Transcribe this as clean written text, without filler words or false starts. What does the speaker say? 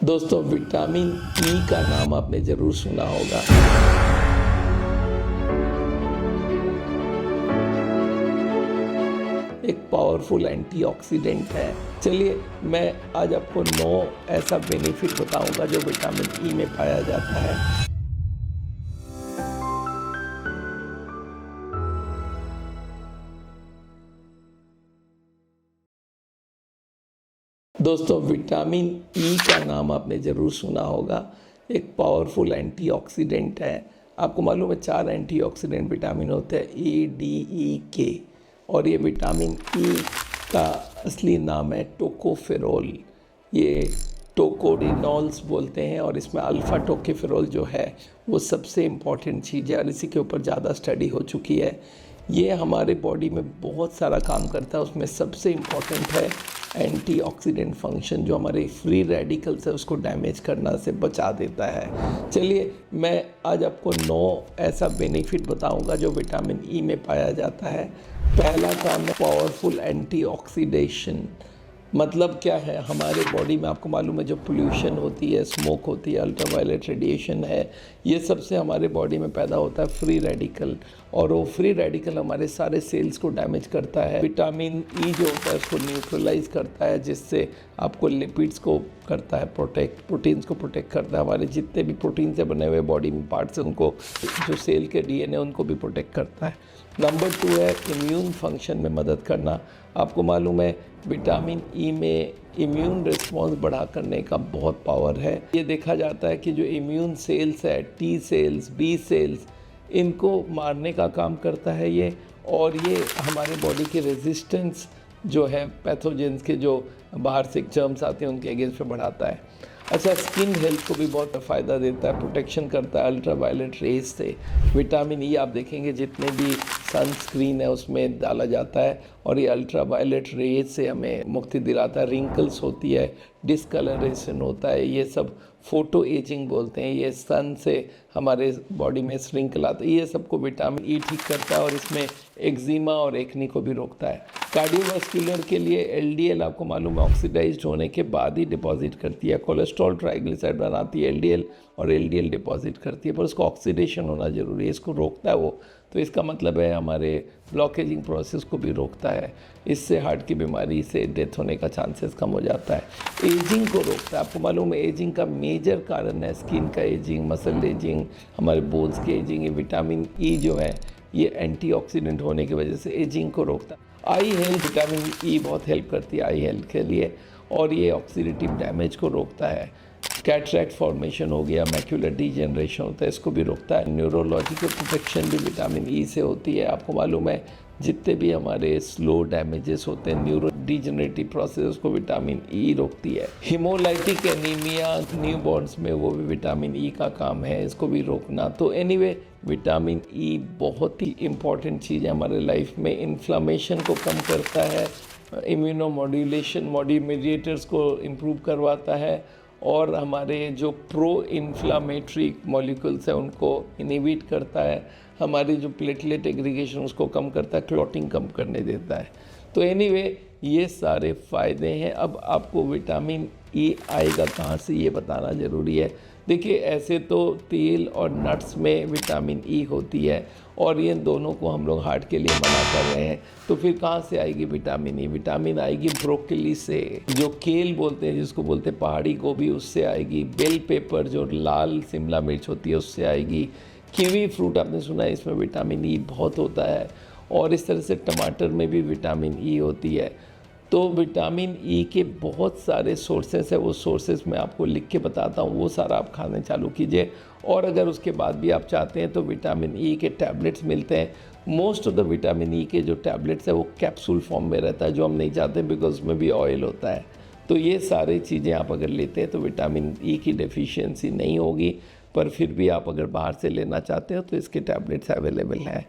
दोस्तों, vitamin E का नाम आपने ज़रूर सुना होगा। एक पावरफुल एंटीऑक्सीडेंट है। चलिए, मैं आज आपको 9 ऐसा बेनिफिट बताऊंगा जो विटामिन ई में पाया जाता है। दोस्तों, विटामिन ई का नाम आपने ज़रूर सुना होगा। एक पावरफुल एंटीऑक्सीडेंट है। आपको मालूम है 4 एंटीऑक्सीडेंट विटामिन होते हैं, ए, डी, ई, के। और ये विटामिन ई का असली नाम है टोकोफेरोल। ये टोकोडिनॉल्स बोलते हैं और इसमें अल्फ़ा टोकोफेरोल जो है वो सबसे इम्पॉर्टेंट चीज़ है और इसी के ऊपर ज़्यादा स्टडी हो चुकी है। ये हमारे बॉडी में बहुत सारा काम करता है। उसमें सबसे इम्पॉर्टेंट है एंटीऑक्सीडेंट फंक्शन, जो हमारे फ्री रेडिकल्स है उसको डैमेज करना से बचा देता है। चलिए, मैं आज आपको 9 ऐसा बेनिफिट बताऊंगा जो विटामिन ई में पाया जाता है। पहला काम है पावरफुल एंटीऑक्सीडेशन। मतलब क्या है, हमारे बॉडी में आपको मालूम है जो पोल्यूशन होती है, स्मोक होती है, अल्ट्रावायलेट रेडिएशन है, ये सबसे हमारे बॉडी में पैदा होता है फ्री रेडिकल, और वो फ्री रेडिकल हमारे सारे सेल्स को डैमेज करता है। विटामिन ई जो होता है उसको न्यूट्रलाइज करता है, जिससे आपको लिपिड्स को करता है प्रोटेक्ट, प्रोटीन्स को प्रोटेक्ट करता है। हमारे जितने भी प्रोटीन से बने हुए बॉडी में पार्ट्स हैं उनको, जो सेल के डीएनए उनको भी प्रोटेक्ट करता है। नंबर 2 है इम्यून फंक्शन में मदद करना। आपको मालूम है विटामिन ई में इम्यून रिस्पॉन्स बढ़ा करने का बहुत पावर है। ये देखा जाता है कि जो इम्यून सेल्स है, टी सेल्स, बी सेल्स, इनको मारने का काम करता है ये, और ये हमारे बॉडी के रेजिस्टेंस जो है पैथोजेंस के, जो बाहर से जर्म्स आते हैं उनके अगेंस्ट पे बढ़ाता है। अच्छा, स्किन हेल्थ को भी बहुत फ़ायदा देता है, प्रोटेक्शन करता है अल्ट्रावायलेट रेज से। विटामिन ई आप देखेंगे जितने भी सनस्क्रीन है उसमें डाला जाता है और ये अल्ट्रावायलेट रेज से हमें मुक्ति दिलाता है। रिंकल्स होती है, डिस्कलरेशन होता है, ये सब फ़ोटो एजिंग बोलते हैं। ये सन से हमारे बॉडी में श्रिंकल आता है, ये सबको विटामिन ई ठीक करता है और इसमें एक्जिमा और एक्नी को भी रोकता है। कार्डियोवास्कुलर के लिए एलडीएल आपको मालूम है ऑक्सीडाइज्ड होने के बाद ही डिपॉजिट करती है। कोलेस्ट्रॉल ट्राइग्लिसराइड बनाती है एलडीएल, और एलडीएल डिपॉजिट करती है, पर उसको ऑक्सीडेशन होना ज़रूरी है, इसको रोकता है वो। तो इसका मतलब है हमारे ब्लॉकेजिंग प्रोसेस को भी रोकता है। इससे हार्ट की बीमारी से डेथ होने का चांसेस कम हो जाता है। एजिंग को रोकता है। आपको मालूम है एजिंग का मेजर कारण है स्किन का एजिंग, मसल एजिंग, हमारे बोन्स की एजिंग। ये विटामिन ई जो है ये एंटीऑक्सीडेंट होने की वजह से एजिंग को रोकता है। आई हेल्थ, विटामिन ई बहुत हेल्प करती है आई हेल्थ के लिए, और ये ऑक्सीडेटिव डैमेज को रोकता है। कैटरैक्ट फॉर्मेशन हो गया, मैक्यूलर डीजनरेशन होता है, इसको भी रोकता है। न्यूरोलॉजिकल प्रोटेक्शन भी विटामिन ई से होती है। आपको मालूम है जितने भी हमारे स्लो डैमेजेस होते हैं, न्यूरो डीजनरेटिव प्रोसेस को विटामिन ई रोकती है। हिमोलाइटिक एनीमिया न्यूबॉर्न्स में वो भी विटामिन ई का काम है, इसको भी रोकना। तो एनीवे, विटामिन ई बहुत ही इम्पॉर्टेंट चीज़ है हमारे लाइफ में। इन्फ्लामेशन को कम करता है, इम्यूनोमॉड्यूलेशन बॉडी मीडिएटर्स को इम्प्रूव करवाता है, और हमारे जो प्रो इन्फ्लामेटरी मॉलिक्यूल्स हैं उनको इनहिबिट करता है। हमारी जो प्लेटलेट एग्रीगेशन उसको कम करता है, क्लॉटिंग कम करने देता है। तो एनीवे, ये सारे फ़ायदे हैं। अब आपको विटामिन ई आएगा कहाँ से ये बताना ज़रूरी है। देखिए, ऐसे तो तेल और नट्स में विटामिन ई होती है, और ये दोनों को हम लोग हार्ट के लिए मना कर रहे हैं, तो फिर कहाँ से आएगी विटामिन ई? विटामिन आएगी ब्रोकली से, जो केल बोलते हैं, जिसको बोलते हैं पहाड़ी गोभी, उससे आएगी। बेल पेपर जो लाल शिमला मिर्च होती है उससे आएगी। कीवी फ्रूट आपने सुना है, इसमें विटामिन ई बहुत होता है, और इस तरह से टमाटर में भी विटामिन ई होती है। तो विटामिन ई के बहुत सारे सोर्सेस है, वो सोर्सेस मैं आपको लिख के बताता हूँ, वो सारा आप खाने चालू कीजिए। और अगर उसके बाद भी आप चाहते हैं तो विटामिन ई के टैबलेट्स मिलते हैं। Most of the vitamin E के जो टैबलेट्स है वो कैप्सूल फॉर्म में रहता है, जो हम नहीं चाहते बिकॉज उसमें भी ऑयल होता है। तो ये सारी चीज़ें आप अगर लेते हैं तो विटामिन ई की डेफिशिएंसी नहीं होगी, पर फिर भी आप अगर बाहर से लेना चाहते हो तो इसके टैबलेट्स अवेलेबल हैं।